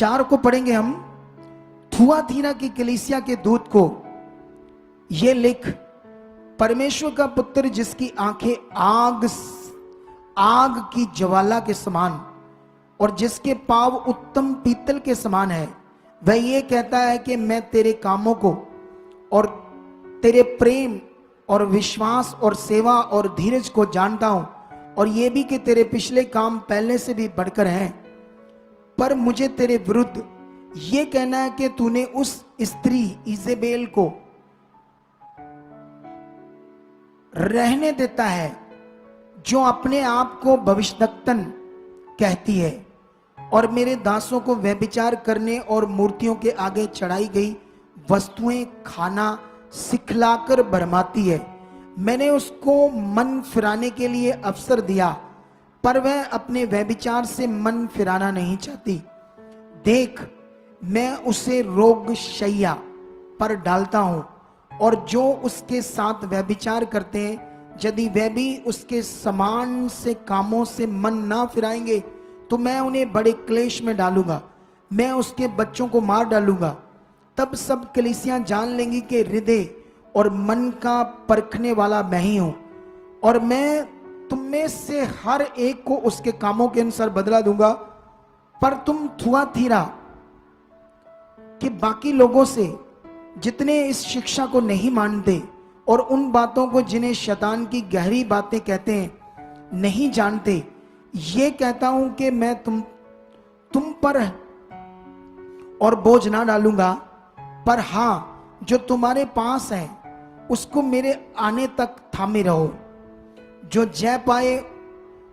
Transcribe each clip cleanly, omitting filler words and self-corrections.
4 को पढ़ेंगे हम। थुआतीरा की कलीसिया के दूत को ये लिख, परमेश्वर का पुत्र जिसकी आंखें आग की ज्वाला के समान और जिसके पांव उत्तम पीतल के समान है, वह ये कहता है कि मैं तेरे कामों को और तेरे प्रेम और विश्वास और सेवा और धीरज को जानता हूं, और ये भी कि तेरे पिछले काम पहले से भी बढ़कर हैं। पर मुझे तेरे विरुद्ध ये कहना है कि तूने उस स्त्री इजेबेल को रहने देता है जो अपने आप को भविष्यद्वक्तन कहती है और मेरे दासों को व्यभिचार करने और मूर्तियों के आगे चढ़ाई गई वस्तुएं खाना सिखलाकर भरमाती है। मैंने उसको मन फिराने के लिए अवसर दिया, पर वह अपने व्यभिचार से मन फिराना नहीं चाहती। देख, मैं उसे रोगशैया पर डालता हूं, और जो उसके साथ व्यभिचार करते हैं, यदि वह भी उसके समान से कामों से मन ना फिराएंगे, तो मैं उन्हें बड़े क्लेश में डालूंगा। मैं उसके बच्चों को मार डालूंगा। तब सब कलीसियां जान लेंगी कि हृदय और मन का परखने वाला मैं ही हूं, और मैं तुम में से हर एक को उसके कामों के अनुसार बदला दूंगा। पर तुम थुआतीरा के बाकी लोगों से जितने इस शिक्षा को नहीं मानते और उन बातों को जिन्हें शैतान की गहरी बातें कहते हैं नहीं जानते, ये कहता हूं कि मैं तुम पर और बोझ ना डालूंगा, पर हां, जो तुम्हारे पास है उसको मेरे आने तक थामे रहो। जो जय पाए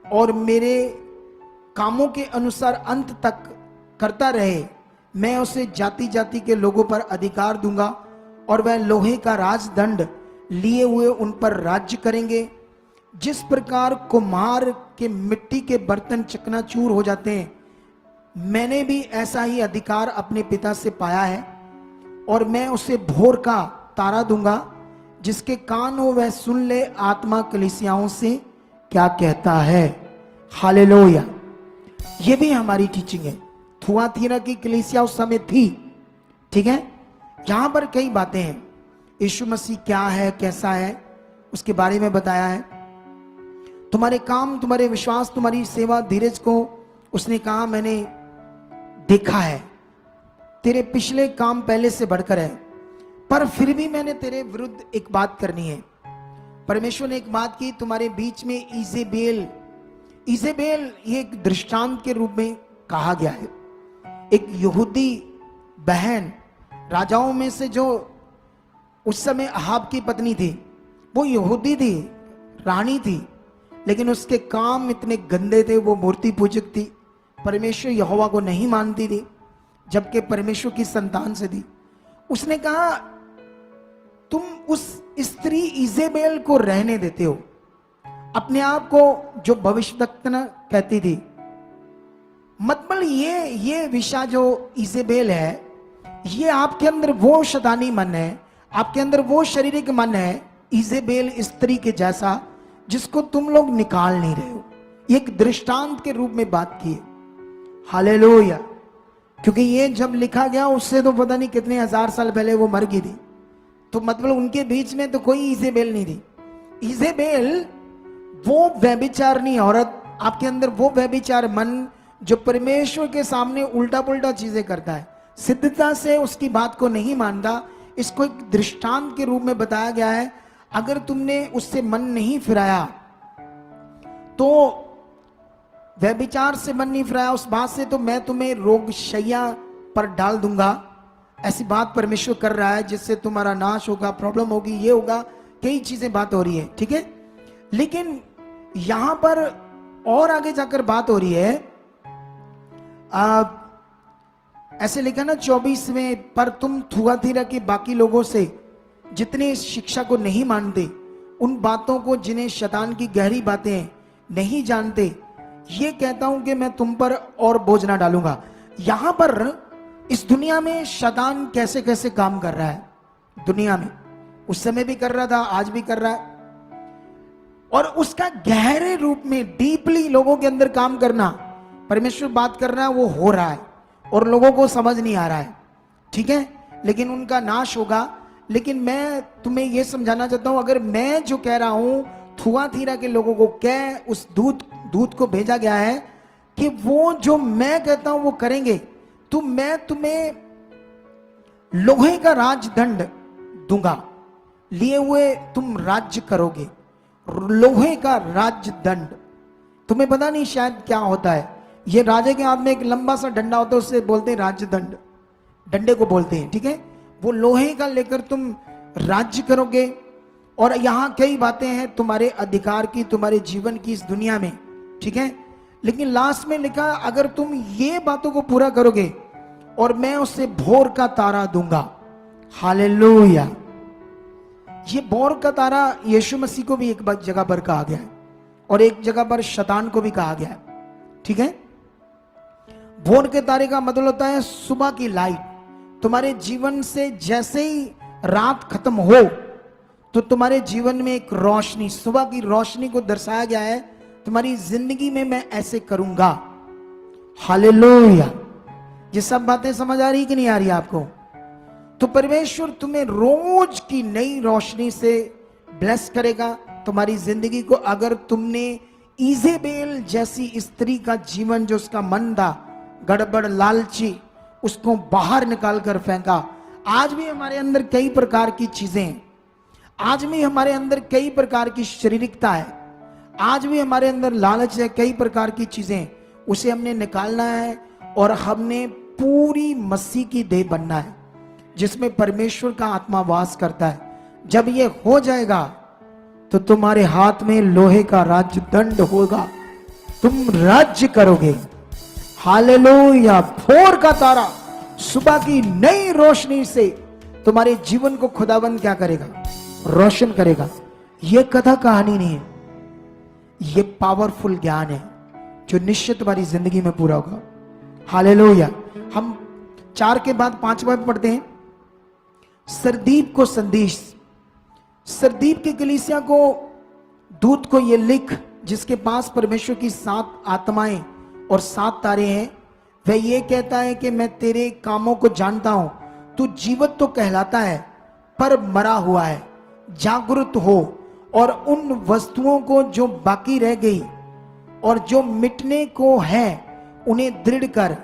और मेरे कामों के अनुसार अंत तक करता रहे, मैं उसे जाति जाति के लोगों पर अधिकार दूंगा, और वह लोहे का राजदंड लिए हुए उन पर राज्य करेंगे। जिस प्रकार कुम्हार के मिट्टी के बर्तन चकनाचूर हो जाते हैं, मैंने भी ऐसा ही अधिकार अपने पिता से पाया है, और मैं उसे भोर का तारा दूंगा। जिसके कान हो वह सुन ले आत्मा कलीसियाओं से क्या कहता है। हालेलुया। ये भी हमारी टीचिंग है। थुआतीरा की कलीसिया उस समय थी, ठीक है। यहां पर कई बातें हैं। यीशु मसीह क्या है, कैसा है, उसके बारे में बताया है। तुम्हारे काम, तुम्हारे विश्वास, तुम्हारी सेवा, धीरज को उसने कहा मैंने देखा है। तेरे पिछले काम पहले से बढ़कर है, पर फिर भी मैंने तेरे विरुद्ध एक बात करनी है। परमेश्वर ने एक बात की, तुम्हारे बीच में इजेबेल ये एक दृष्टांत के रूप में कहा गया है। एक यहूदी बहन, राजाओं में से जो उस समय अहाब की पत्नी थी, वो यहूदी थी, रानी थी, लेकिन उसके काम इतने गंदे थे। वो मूर्ति पूजक थी, परमेश्वर यहोवा को नहीं मानती थी, जबकि परमेश्वर की संतान से थी। उसने कहा तुम उस स्त्री इजेबेल को रहने देते हो, अपने आप को जो भविष्यद्वक्ता कहती थी। मतलब ये विषा जो इजेबेल है, ये आपके अंदर वो शैतानी मन है, आपके अंदर वो शारीरिक मन है इजेबेल स्त्री के जैसा, जिसको तुम लोग निकाल नहीं रहे हो। एक दृष्टांत के रूप में बात की है। हालेलुया। क्योंकि ये जब लिखा गया उससे तो पता नहीं कितने हजार साल पहले वो मर गई थी, तो मतलब उनके बीच में तो कोई इजेबेल नहीं थी। इजेबेल वो व्यभिचारनी औरत, आपके अंदर वो व्यभिचार मन जो परमेश्वर के सामने उल्टा पुल्टा चीजें करता है, सिद्धता से उसकी बात को नहीं मानता। इसको एक दृष्टांत के रूप में बताया गया है। अगर तुमने उससे मन नहीं फिराया, तो व्यभिचार से मन नहीं फिराया उस बात से, तो मैं तुम्हें रोगशैया पर डाल दूंगा। ऐसी बात परमेश्वर कर रहा है जिससे तुम्हारा नाश होगा, प्रॉब्लम होगी, ये होगा, कई चीजें बात हो रही है, ठीक है। लेकिन यहां पर और आगे जाकर बात हो रही है। ऐसे लिखा ना 24 में, पर तुम थुआतीरा के बाकी लोगों से जितने इस शिक्षा को नहीं मानते, उन बातों को जिन्हें शैतान की गहरी बातें नहीं जानते, ये कहता हूं कि मैं तुम पर और बोझ ना डालूंगा। यहां पर इस दुनिया में शैतान कैसे कैसे काम कर रहा है, दुनिया में उस समय भी कर रहा था, आज भी कर रहा है, और उसका गहरे रूप में डीपली लोगों के अंदर काम करना, परमेश्वर बात कर रहा है, वो हो रहा है। और लोगों को समझ नहीं आ रहा है, ठीक है, लेकिन उनका नाश होगा। लेकिन मैं तुम्हें यह समझाना चाहता हूं, अगर मैं जो कह रहा हूं, थुआतीरा के लोगों को क्या उस दूत को भेजा गया है कि वो जो मैं कहता हूं वो करेंगे, तो मैं तुम्हें लोहे का राजदंड दूंगा, लिए हुए तुम राज्य करोगे। लोहे का राजदंड, तुम्हें पता नहीं शायद क्या होता है। ये राजे के हाथ में एक लंबा सा डंडा होता है, उससे बोलते हैं राजदंड, डंडे को बोलते हैं, ठीक है। वो लोहे का लेकर तुम राज्य करोगे। और यहां कई बातें हैं तुम्हारे अधिकार की, तुम्हारे जीवन की इस दुनिया में, ठीक है। लेकिन लास्ट में लिखा, अगर तुम ये बातों को पूरा करोगे और मैं उससे भोर का तारा दूंगा। हालेलुया। ये भोर का तारा यीशु मसीह को भी एक जगह पर कहा गया है और एक जगह पर शैतान को भी कहा गया है, ठीक है। भोर के तारे का मतलब होता है सुबह की लाइट। तुम्हारे जीवन से जैसे ही रात खत्म हो तो तुम्हारे जीवन में एक रोशनी, सुबह की रोशनी को दर्शाया गया है। तुम्हारी जिंदगी में मैं ऐसे करूंगा। हालेलुया। ये सब बातें समझ आ रही कि नहीं आ रही आपको? तो परमेश्वर तुम्हें रोज की नई रोशनी से ब्लेस करेगा तुम्हारी जिंदगी को। अगर तुमने इजेबेल जैसी स्त्री का जीवन, जो उसका मन था गड़बड़ लालची, उसको बाहर निकाल कर फेंका। आज भी हमारे अंदर कई प्रकार की चीजें हैं, आज भी हमारे अंदर कई प्रकार की शारीरिकता है, आज भी हमारे अंदर लालच है, कई प्रकार की चीजें, उसे हमने निकालना है और हमने पूरी मसीह की देह बनना है जिसमें परमेश्वर का आत्मा वास करता है। जब ये हो जाएगा तो तुम्हारे हाथ में लोहे का राजदंड होगा, तुम राज्य करोगे। हालेलुया। भोर का तारा सुबह की नई रोशनी से तुम्हारे जीवन को खुदावन क्या करेगा? रोशन करेगा। यह कथा कहानी नहीं है, यह पावरफुल ज्ञान है जो निश्चित तुम्हारी जिंदगी में पूरा होगा। हालेलुया। हम 4 के बाद 5वां पढ़ते हैं। सरदीप को संदेश। सरदीप की कलीसिया को दूत को यह लिख, जिसके पास परमेश्वर की 7 आत्माएं और 7 तारे हैं। वह ये कहता है कि मैं तेरे कामों को जानता हूं, तू जीवित तो कहलाता है पर मरा हुआ है। जागरूक हो और उन वस्तुओं को जो बाकी रह गई और जो मिटने को है उन्हें दृढ़ कर।